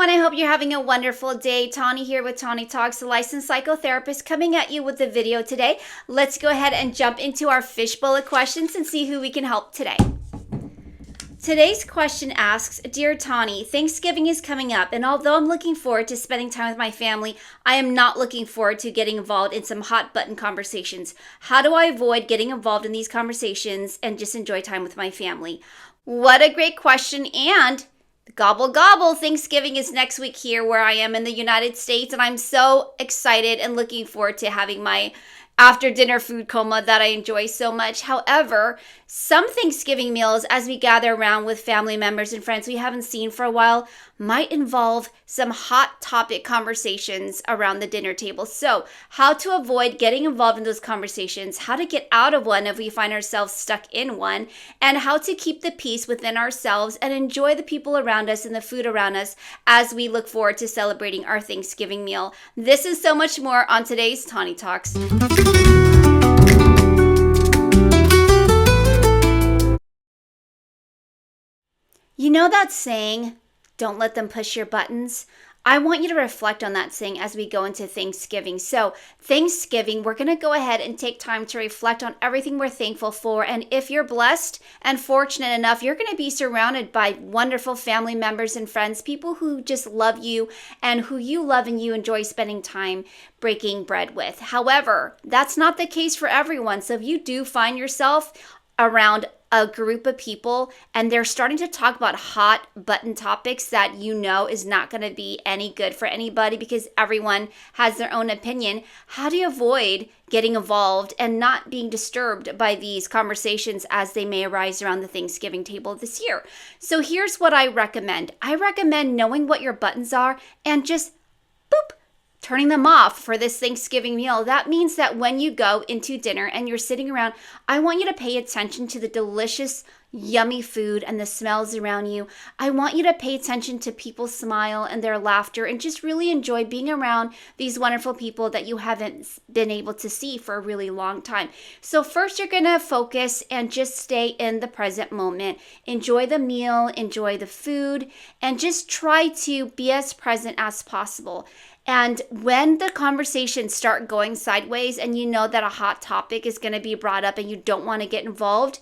everyone. I hope you're having a wonderful day. Tawnie here with Tawnie Talks, a licensed psychotherapist, coming at you with a video today. Let's go ahead and jump into our fishbowl of questions and see who we can help today. Today's question asks, Dear Tawnie, Thanksgiving is coming up, and although I'm looking forward to spending time with my family, I am not looking forward to getting involved in some hot button conversations. How do I avoid getting involved in these conversations and just enjoy time with my family? What a great question, and gobble gobble, Thanksgiving is next week here where I am in the United States, and I'm so excited and looking forward to having my after dinner food coma that I enjoy so much. However, some Thanksgiving meals, as we gather around with family members and friends we haven't seen for a while, might involve some hot topic conversations around the dinner table. So, how to avoid getting involved in those conversations, how to get out of one if we find ourselves stuck in one, and how to keep the peace within ourselves and enjoy the people around us and the food around us as we look forward to celebrating our Thanksgiving meal. This is so much more on today's Tawnie Talks. You know that saying, don't let them push your buttons? I want you to reflect on that saying as we go into Thanksgiving. So Thanksgiving, we're going to go ahead and take time to reflect on everything we're thankful for. And if you're blessed and fortunate enough, you're going to be surrounded by wonderful family members and friends, people who just love you and who you love and you enjoy spending time breaking bread with. However, that's not the case for everyone. So if you do find yourself around a group of people and they're starting to talk about hot button topics that you know is not going to be any good for anybody because everyone has their own opinion, how do you avoid getting involved and not being disturbed by these conversations as they may arise around the Thanksgiving table this year? So here's what I recommend. I recommend knowing what your buttons are and just boop, turning them off for this Thanksgiving meal. That means that when you go into dinner and you're sitting around, I want you to pay attention to the delicious, yummy food and the smells around you. I want you to pay attention to people's smile and their laughter and just really enjoy being around these wonderful people that you haven't been able to see for a really long time. So first, you're going to focus and just stay in the present moment. Enjoy the meal, enjoy the food, and just try to be as present as possible. And when the conversations start going sideways and you know that a hot topic is going to be brought up and you don't want to get involved,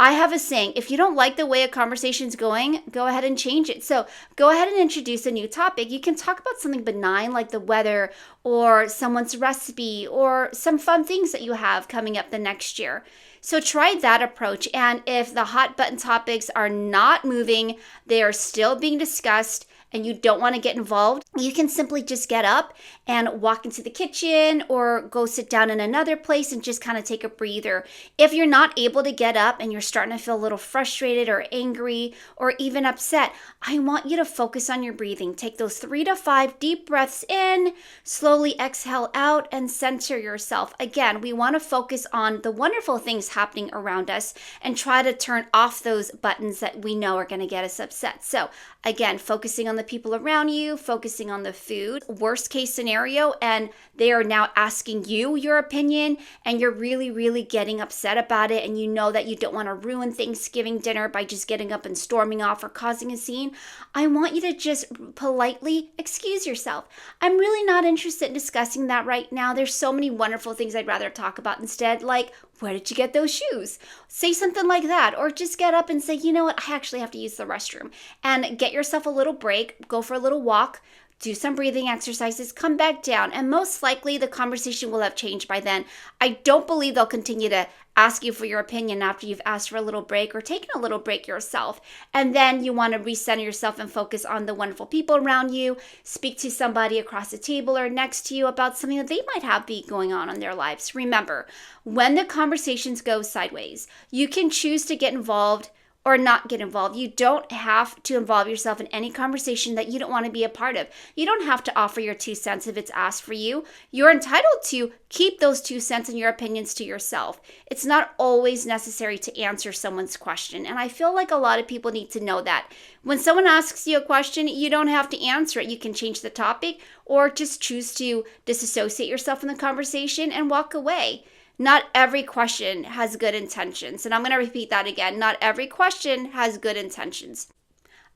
I have a saying, if you don't like the way a conversation's going, go ahead and change it. So go ahead and introduce a new topic. You can talk about something benign like the weather or someone's recipe or some fun things that you have coming up the next year. So try that approach. And if the hot button topics are not moving, they are still being discussed, and you don't want to get involved, you can simply just get up and walk into the kitchen or go sit down in another place and just kind of take a breather. If you're not able to get up and you're starting to feel a little frustrated or angry or even upset, I want you to focus on your breathing. Take those 3 to 5 deep breaths in, slowly exhale out, and center yourself. Again, we want to focus on the wonderful things happening around us and try to turn off those buttons that we know are going to get us upset. So again, focusing on the people around you, focusing on the food. Worst case scenario, and they are now asking you your opinion, and you're really, really getting upset about it, and you know that you don't want to ruin Thanksgiving dinner by just getting up and storming off or causing a scene. I want you to just politely excuse yourself. I'm really not interested in discussing that right now. There's so many wonderful things I'd rather talk about instead, like, where did you get those shoes? Say something like that, or just get up and say, you know what, I actually have to use the restroom, and get yourself a little break, go for a little walk, do some breathing exercises, come back down, and most likely the conversation will have changed by then. I don't believe they'll continue to ask you for your opinion after you've asked for a little break or taken a little break yourself. And then you want to recenter yourself and focus on the wonderful people around you. Speak to somebody across the table or next to you about something that they might have be going on in their lives. Remember, when the conversations go sideways, you can choose to get involved or not get involved. You don't have to involve yourself in any conversation that you don't want to be a part of. You don't have to offer your 2 cents if it's asked for you. You're entitled to keep those 2 cents and your opinions to yourself. It's not always necessary to answer someone's question. And I feel like a lot of people need to know that. When someone asks you a question, you don't have to answer it. You can change the topic or just choose to disassociate yourself from the conversation and walk away. Not every question has good intentions. And I'm going to repeat that again. Not every question has good intentions.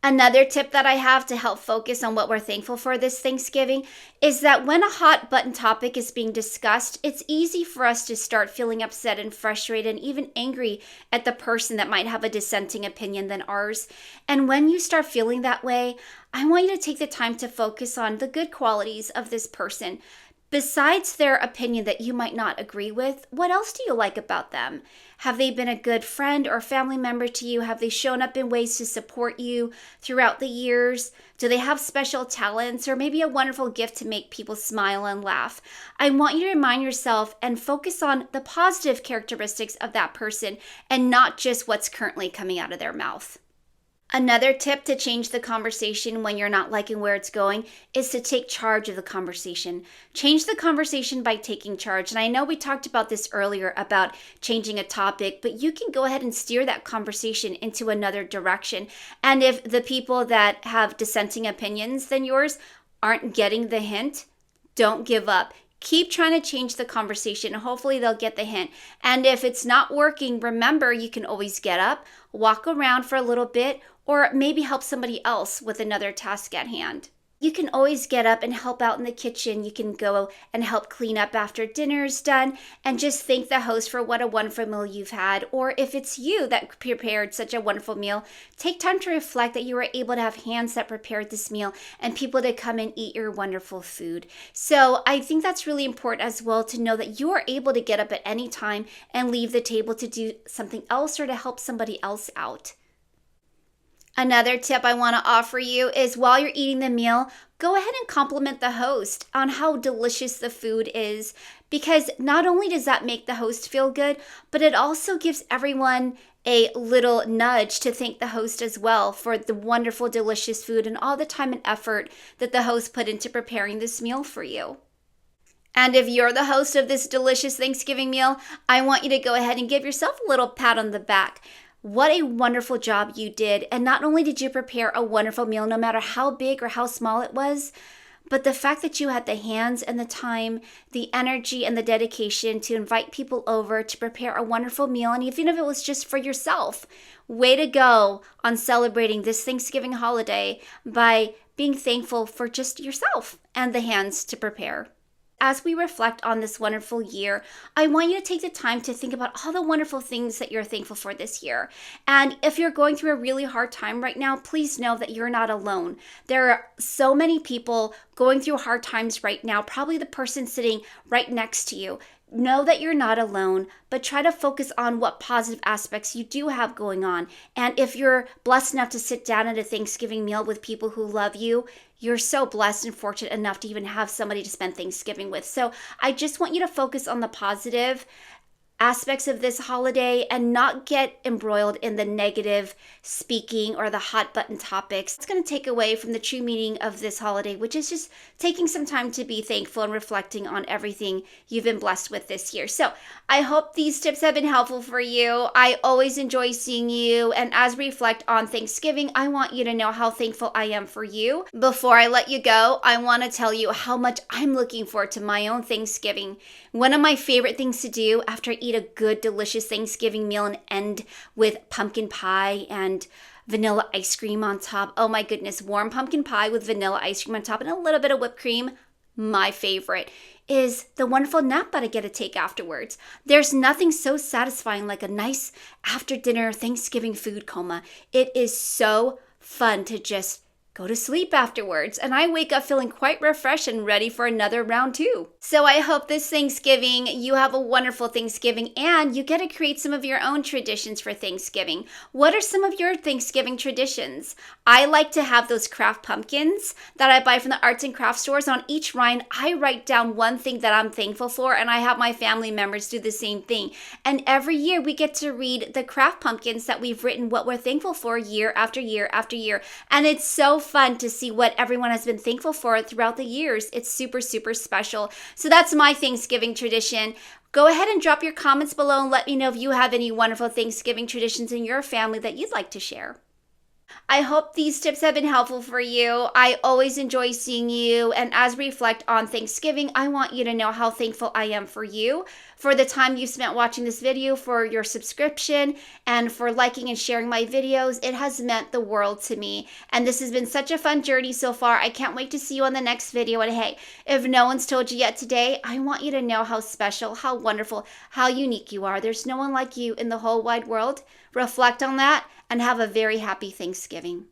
Another tip that I have to help focus on what we're thankful for this Thanksgiving is that when a hot button topic is being discussed, it's easy for us to start feeling upset and frustrated and even angry at the person that might have a dissenting opinion than ours. And when you start feeling that way, I want you to take the time to focus on the good qualities of this person. Besides their opinion that you might not agree with, what else do you like about them? Have they been a good friend or family member to you? Have they shown up in ways to support you throughout the years? Do they have special talents or maybe a wonderful gift to make people smile and laugh? I want you to remind yourself and focus on the positive characteristics of that person and not just what's currently coming out of their mouth. Another tip to change the conversation when you're not liking where it's going is to take charge of the conversation. Change the conversation by taking charge. And I know we talked about this earlier about changing a topic, but you can go ahead and steer that conversation into another direction. And if the people that have dissenting opinions than yours aren't getting the hint, don't give up. Keep trying to change the conversation. Hopefully they'll get the hint. And if it's not working, remember you can always get up, walk around for a little bit, or maybe help somebody else with another task at hand. You can always get up and help out in the kitchen. You can go and help clean up after dinner's done and just thank the host for what a wonderful meal you've had. Or if it's you that prepared such a wonderful meal, take time to reflect that you were able to have hands that prepared this meal and people to come and eat your wonderful food. So I think that's really important as well to know that you are able to get up at any time and leave the table to do something else or to help somebody else out. Another tip I want to offer you is while you're eating the meal, go ahead and compliment the host on how delicious the food is, because not only does that make the host feel good, but it also gives everyone a little nudge to thank the host as well for the wonderful, delicious food and all the time and effort that the host put into preparing this meal for you. And if you're the host of this delicious Thanksgiving meal, I want you to go ahead and give yourself a little pat on the back. What a wonderful job you did. And not only did you prepare a wonderful meal, no matter how big or how small it was, but the fact that you had the hands and the time, the energy and the dedication to invite people over to prepare a wonderful meal, and even if it was just for yourself, way to go on celebrating this Thanksgiving holiday by being thankful for just yourself and the hands to prepare. As we reflect on this wonderful year, I want you to take the time to think about all the wonderful things that you're thankful for this year. And if you're going through a really hard time right now, please know that you're not alone. There are so many people going through hard times right now, probably the person sitting right next to you. Know that you're not alone, but try to focus on what positive aspects you do have going on. And if you're blessed enough to sit down at a Thanksgiving meal with people who love you, you're so blessed and fortunate enough to even have somebody to spend Thanksgiving with. So I just want you to focus on the positive aspects of this holiday and not get embroiled in the negative speaking or the hot button topics. It's going to take away from the true meaning of this holiday, which is just taking some time to be thankful and reflecting on everything you've been blessed with this year. So I hope these tips have been helpful for you. I always enjoy seeing you. And as we reflect on Thanksgiving, I want you to know how thankful I am for you. Before I let you go, I want to tell you how much I'm looking forward to my own Thanksgiving. One of my favorite things to do after I eat a good, delicious Thanksgiving meal and end with pumpkin pie and vanilla ice cream on top. Oh my goodness, warm pumpkin pie with vanilla ice cream on top and a little bit of whipped cream. My favorite is the wonderful nap that I get to take afterwards. There's nothing so satisfying like a nice after dinner Thanksgiving food coma. It is so fun to just go to sleep afterwards, and I wake up feeling quite refreshed and ready for another round two. So I hope this Thanksgiving you have a wonderful Thanksgiving and you get to create some of your own traditions for Thanksgiving. What are some of your Thanksgiving traditions? I like to have those craft pumpkins that I buy from the arts and crafts stores. On each rind, I write down one thing that I'm thankful for, and I have my family members do the same thing. And every year we get to read the craft pumpkins that we've written what we're thankful for year after year after year. And it's so fun to see what everyone has been thankful for throughout the years. It's super, super special. So that's my Thanksgiving tradition. Go ahead and drop your comments below and let me know if you have any wonderful Thanksgiving traditions in your family that you'd like to share. I hope these tips have been helpful for you. I always enjoy seeing you. And as we reflect on Thanksgiving, I want you to know how thankful I am for you, for the time you spent watching this video, for your subscription, and for liking and sharing my videos. It has meant the world to me. And this has been such a fun journey so far. I can't wait to see you on the next video. And hey, if no one's told you yet today, I want you to know how special, how wonderful, how unique you are. There's no one like you in the whole wide world. Reflect on that and have a very happy Thanksgiving.